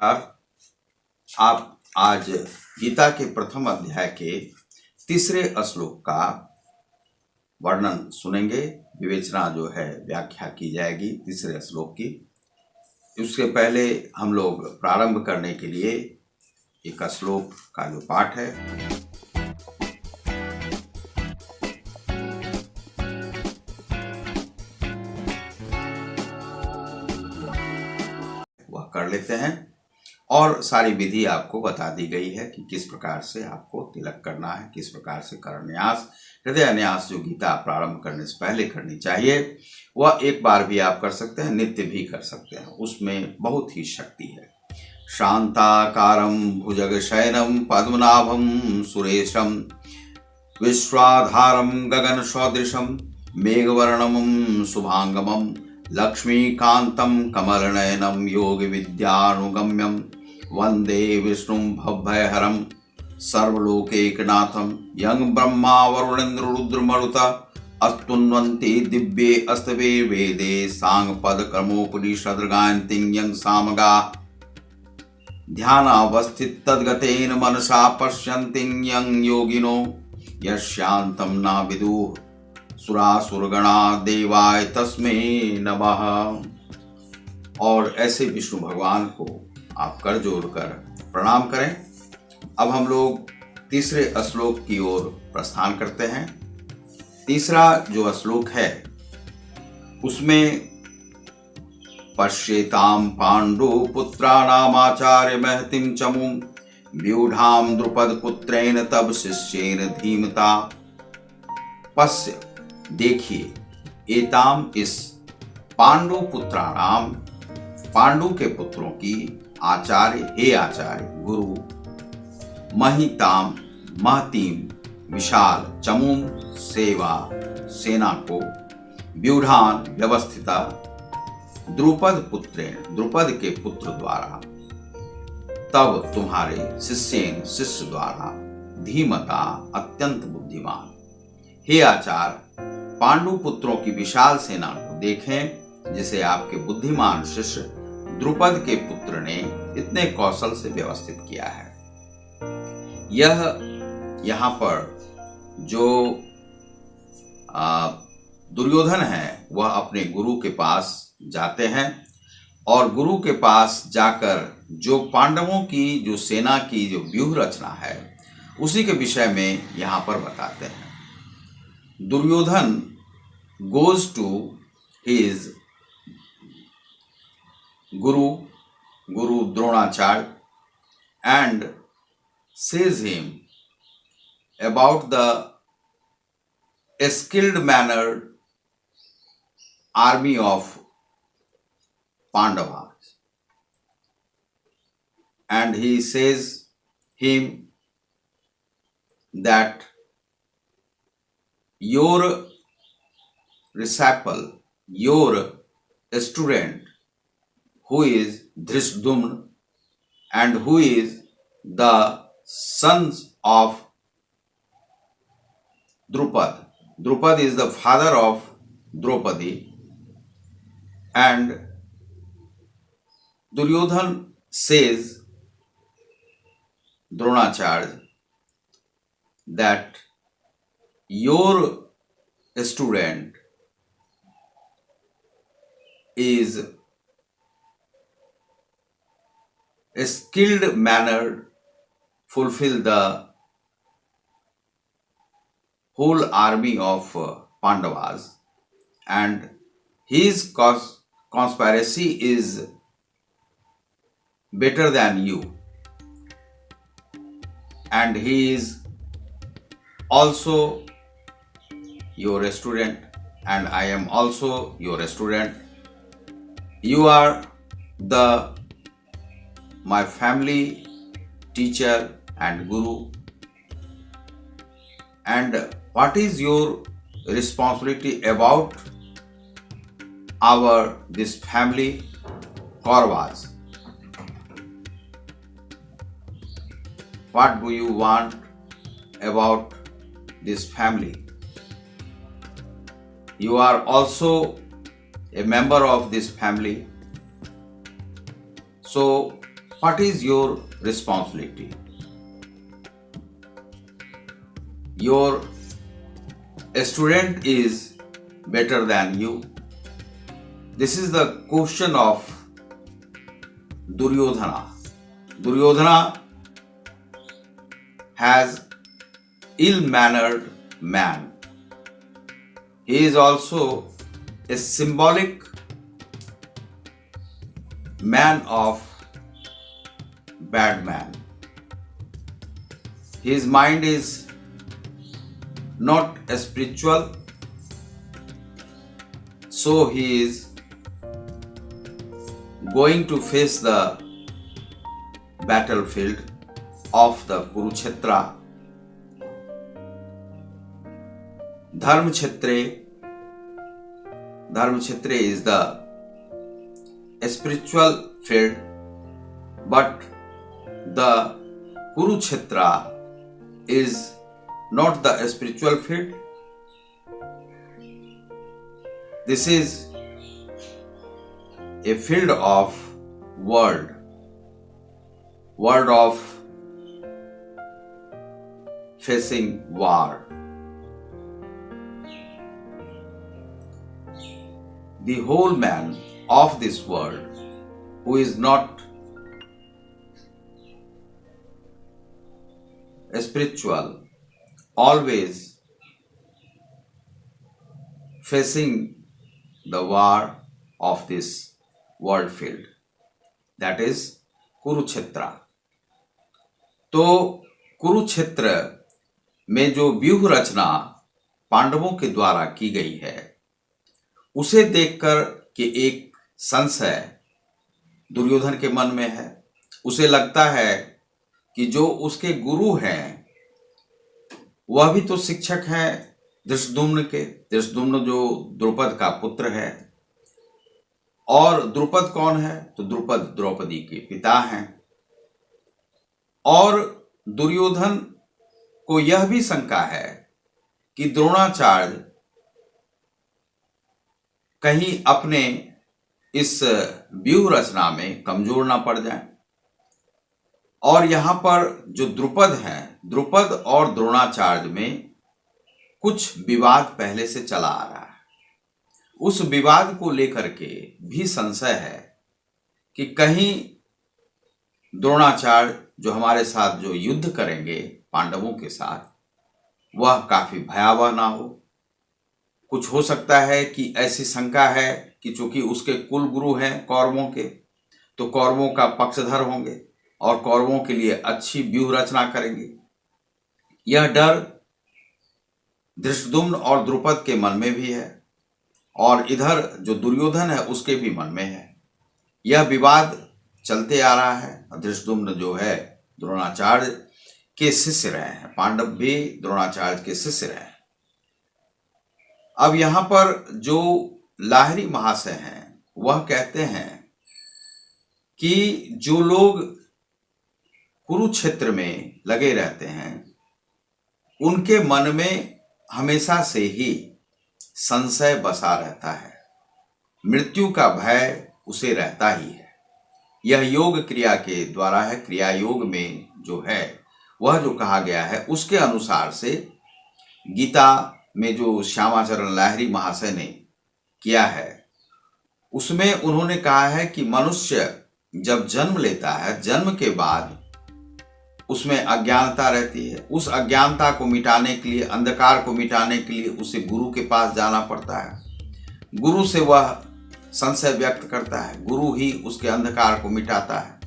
नमस्कार। आप आज गीता के प्रथम अध्याय के तीसरे श्लोक का वर्णन सुनेंगे। विवेचना जो है व्याख्या की जाएगी तीसरे श्लोक की। उसके पहले हम लोग प्रारंभ करने के लिए एक श्लोक का जो पाठ है वह कर लेते हैं और सारी विधि आपको बता दी गई है कि किस प्रकार से आपको तिलक करना है, किस प्रकार से करन्यास हृदय न्यास जो गीता प्रारंभ करने से पहले करनी चाहिए वह एक बार भी आप कर सकते हैं, नित्य भी कर सकते हैं। उसमें बहुत ही शक्ति है। शांताकारं भुजगशयनं पद्मनाभं सुरेशं विश्वाधारं गगन सदृशं मेघवर्णं शुभांगमं लक्ष्मीकान्तं कमलनयनं योग विद्यानुगम्यं वंदे विष्णुं भवभयहरं सर्वलोकैकनाथं यं ब्रह्मा वरुणेन्द्र रुद्रमरुता अस्तुन्वन्ति दिव्ये अस्तवे वेदे सांगपदक्रमोपनिषद्गायन्ति यं सामगा ध्यानावस्थित तद्गतेन मनसा पश्यन्ति यं योगिनो यस्यान्तं न विदुः सुरासुरगणा देवाय तस्मै नमः। और ऐसे विष्णु भगवान को आप कर जोड़कर प्रणाम करें। अब हम लोग तीसरे श्लोक की ओर प्रस्थान करते हैं। तीसरा जो श्लोक है उसमें पश्येतां पाण्डुपुत्राणामाचार्य महतिं चमुं व्यूढां द्रुपदपुत्रेण तब शिष्येन धीमता। पश्य देखिए, एताम इस पांडुपुत्राणाम पांडु के पुत्रों की आचार्य हे आचार्य गुरु महिताम महतीम विशाल चमुम सेवा सेना को व्यूढ़ान व्यवस्थिता द्रुपद पुत्रेण द्रुपद के पुत्र द्वारा तब तुम्हारे शिष्येन शिष्य द्वारा धीमता अत्यंत बुद्धिमान। हे आचार्य पांडु पुत्रों की विशाल सेना को देखें जिसे आपके बुद्धिमान शिष्य द्रुपद के पुत्र ने इतने कौशल से व्यवस्थित किया है। यह यहाँ पर जो दुर्योधन है वह अपने गुरु के पास जाते हैं और गुरु के पास जाकर जो पांडवों की जो सेना की जो व्यूह रचना है उसी के विषय में यहाँ पर बताते हैं। Duryodhan goes to his Guru Dronacharya and says him about the skilled mannered army of Pandavas, and he says him that your disciple, your student, who is Dhrishtadumna and who is the sons of Drupad. Drupad is the father of Draupadi, and Duryodhan says Dronacharya that your student is a skilled manner fulfill the whole army of Pandavas, and his conspiracy is better than you, and he is also your student and I am also your student. You are my family teacher and guru, and what is your responsibility about this family Kauravas? What do you want about this family? You are also a member of this family. So What is your responsibility? Your student is better than you. This is the question of Duryodhana. Duryodhana has ill-mannered man. He is also a symbolic man of bad man. His mind is not spiritual, so he is going to face the battlefield of the Kurukshetra. Dharmkshetra is the spiritual field, but the Kurukshetra is not the spiritual field. This is a field of world of facing war. The whole man of this world who is not spiritual, always facing the war of this world field, that is Kurukshetra. तो कुरुक्षेत्र में जो व्यूह रचना पांडवों के द्वारा की गई है, उसे देखकर कि एक संशय दुर्योधन के मन में है. उसे लगता है कि जो उसके गुरु हैं वह भी तो शिक्षक हैं धृष्टद्युम्न के. धृष्टद्युम्न जो द्रुपद का पुत्र है, और द्रुपद कौन है? तो द्रुपद द्रौपदी के पिता हैं. और दुर्योधन को यह भी शंका है कि द्रोणाचार्य कहीं अपने इस व्यूह रचना में कमजोर ना पड़ जाए. और यहां पर जो द्रुपद हैं, द्रुपद और द्रोणाचार्य में कुछ विवाद पहले से चला आ रहा है. उस विवाद को लेकर के भी संशय है कि कहीं द्रोणाचार्य जो हमारे साथ जो युद्ध करेंगे पांडवों के साथ, वह काफी भयावह ना हो. कुछ हो सकता है कि ऐसी शंका है कि चूंकि उसके कुल गुरु हैं कौरवों के, तो कौरवों का पक्षधर होंगे और कौरवों के लिए अच्छी व्यूह रचना करेंगे. यह डर धृष्टद्युम्न और द्रुपद के मन में भी है, और इधर जो दुर्योधन है उसके भी मन में है. यह विवाद चलते आ रहा है. धृष्टद्युम्न जो है द्रोणाचार्य के शिष्य रहे हैं, पांडव भी द्रोणाचार्य के शिष्य रहे हैं. अब यहां पर जो लाहिरी महाशय हैं वह कहते हैं कि जो लोग कुरुक्षेत्र में लगे रहते हैं उनके मन में हमेशा से ही संशय बसा रहता है. मृत्यु का भय उसे रहता ही है. यह योग क्रिया के द्वारा है. क्रिया योग में जो है वह जो कहा गया है उसके अनुसार से गीता में जो श्यामाचरण लाहिरी महाशय ने किया है उसमें उन्होंने कहा है कि मनुष्य जब जन्म लेता है, जन्म के बाद उसमें अज्ञानता रहती है. उस अज्ञानता को मिटाने के लिए, अंधकार को मिटाने के लिए उसे गुरु के पास जाना पड़ता है. गुरु से वह संशय व्यक्त करता है. गुरु ही उसके अंधकार को मिटाता है.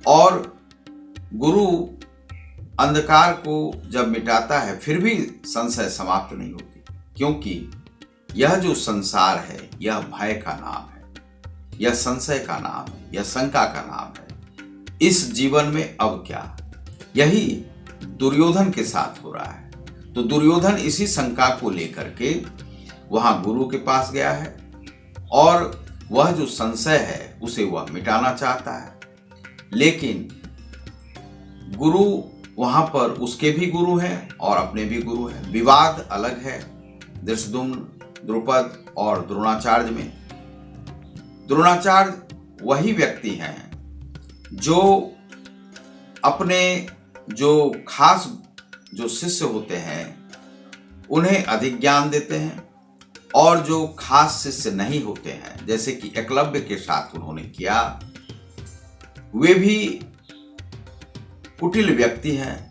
और गुरु अंधकार को जब मिटाता है फिर भी संशय समाप्त नहीं होती, क्योंकि यह जो संसार है यह भय का नाम है, यह संशय का नाम है, यह शंका का नाम है. इस जीवन में अब क्या, यही दुर्योधन के साथ हो रहा है. तो दुर्योधन इसी शंका को लेकर के वहां गुरु के पास गया है और वह जो संशय है उसे वह मिटाना चाहता है. लेकिन गुरु वहां पर उसके भी गुरु हैं और अपने भी गुरु हैं. विवाद अलग है धृष्टद्युम्न, द्रुपद और द्रोणाचार्य में. द्रोणाचार्य वही व्यक्ति हैं जो अपने जो खास जो शिष्य होते हैं उन्हें अधिक ज्ञान देते हैं, और जो खास शिष्य नहीं होते हैं, जैसे कि एकलव्य के साथ उन्होंने किया, वे भी कुटिल व्यक्ति हैं।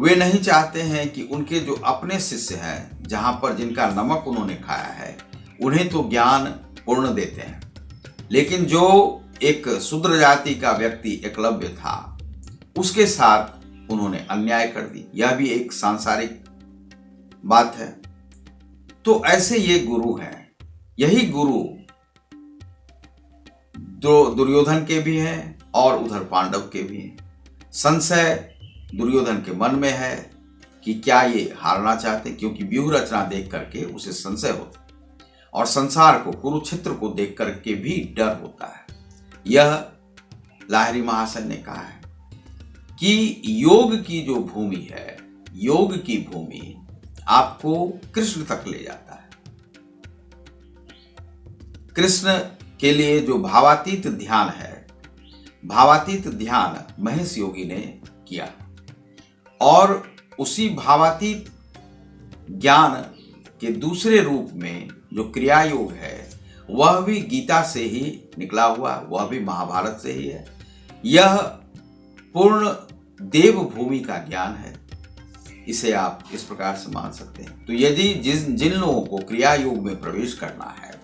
वे नहीं चाहते हैं कि उनके जो अपने शिष्य हैं, जहां पर जिनका नमक उन्होंने खाया है, उन्हें तो ज्ञान पूर्ण देते हैं, लेकिन जो एक शूद्र जाति का व्यक्ति एकलव्य था, उसके साथ उन्होंने अन्याय कर दी। यह भी एक सांसारिक बात है। तो ऐसे ये गुरु हैं। यही गुरु दुर्योधन के भी हैं और उधर पांडव के भी हैं। संशय दुर्योधन के मन में है कि क्या ये हारना चाहते, क्योंकि व्यूह रचना देख करके उसे संशय होता है, और संसार को, कुरुक्षेत्र को देख करके भी डर होता है। यह लाहिरी महाशय ने कहा है कि योग की जो भूमि है, योग की भूमि आपको कृष्ण तक ले जाता है। कृष्ण के लिए जो भावातीत ध्यान है, भावातीत ध्यान महेश योगी ने किया, और उसी भावातीत ज्ञान के दूसरे रूप में जो क्रिया योग है, वह भी गीता से ही निकला हुआ, वह भी महाभारत से ही है। यह पूर्ण देव भूमि का ज्ञान है। इसे आप इस प्रकार से मान सकते हैं। तो यदि जिन लोगों को क्रिया योग में प्रवेश करना है,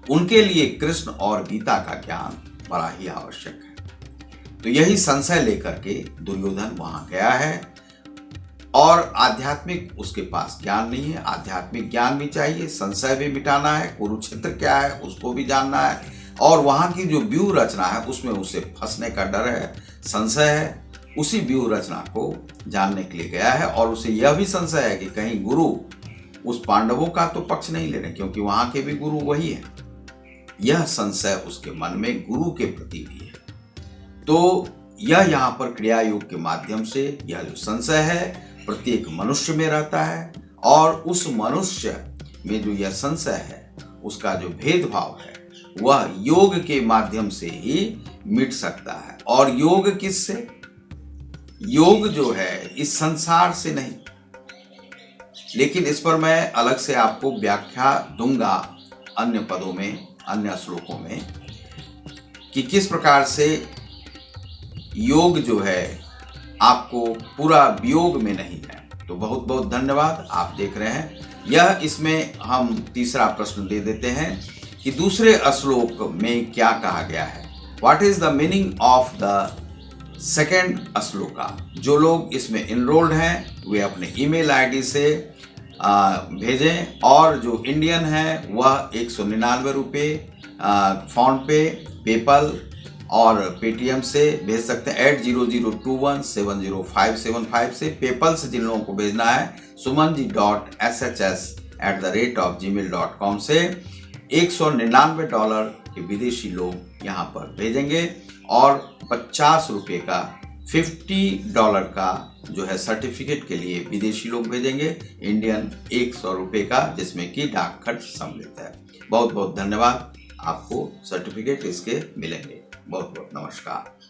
उनके लिए कृष्ण और गीता का ज्ञान बड़ा ही आवश्यक है। तो यही संशय लेकर के दुर्योधन वहां गया है, और आध्यात्मिक उसके पास ज्ञान नहीं है। आध्यात्मिक ज्ञान भी चाहिए, संशय भी मिटाना है, कुरुक्षेत्र क्या है उसको भी जानना है, और वहां की जो व्यूह रचना है उसमें उसे फंसने का डर है, संशय है। उसी व्यूह रचना को जानने के लिए गया है, और उसे यह भी संशय है कि कहीं गुरु उस पांडवों का तो पक्ष नहीं ले रहे, क्योंकि वहां के भी गुरु वही है। यह संशय उसके मन में गुरु के प्रति भी है। तो यह यहाँ पर क्रिया योग के माध्यम से यह जो संशय है प्रत्येक मनुष्य में रहता है, और उस मनुष्य में जो यह संशय है, उसका जो भेदभाव है, वह योग के माध्यम से ही मिट सकता है। और योग किससे? योग जो है इस संसार से नहीं, लेकिन इस पर मैं अलग से आपको व्याख्या दूंगा अन्य पदों में, अन्य श्लोकों में, कि किस प्रकार से योग जो है आपको पूरा वियोग में नहीं है। तो बहुत बहुत धन्यवाद। आप देख रहे हैं यह, इसमें हम तीसरा प्रश्न दे देते हैं कि दूसरे श्लोक में क्या कहा गया है। What is the meaning of the second shloka. जो लोग इसमें इनरोल्ड हैं वे अपने ईमेल आईडी से भेजें, और जो इंडियन है वह 199 रुपये फोन पे, पेपल और पेटीएम से भेज सकते हैं। 8002170575 से। पेपल से जिन लोगों को भेजना है sumanji.shs@gmail.com से $199 के विदेशी लोग यहाँ पर भेजेंगे, और 50 रुपये का, $50 का जो है सर्टिफिकेट के लिए विदेशी लोग भेजेंगे, इंडियन 100 रुपये का, जिसमें कि डाक खर्च सम्मिलित है। बहुत बहुत धन्यवाद। आपको सर्टिफिकेट इसके मिलेंगे। बहुत बहुत नमस्कार।